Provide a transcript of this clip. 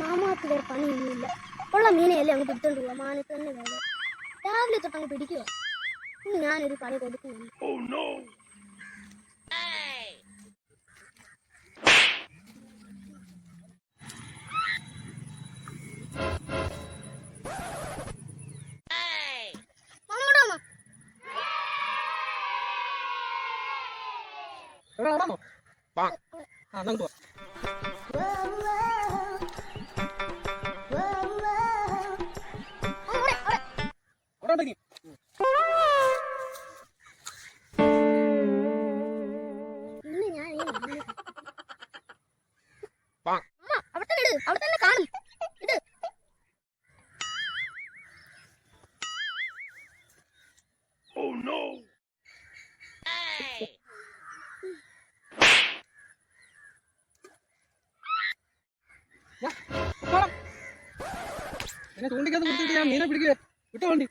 മാമാക്ക് വേറെ പണിയൊന്നുമില്ല. ഉള്ള മീനെയല്ലേ അങ്ങ് പിടിച്ചോണ്ട് പോവാ. മാനത്ത് തന്നെ വേറെ രാവിലെ തൊട്ടങ്ങ് പിടിക്കുക. ഞാനൊരു പണി കൊടുക്കുന്നുണ്ട്. അവിടെ തന്നെ കാണും. ഇത് എന്നെ ചൂണ്ടിക്കകത്ത് കൊടുത്തിട്ട് ഞാൻ മീനെ പിടിക്കുക. വിട്ടോ വണ്ടി.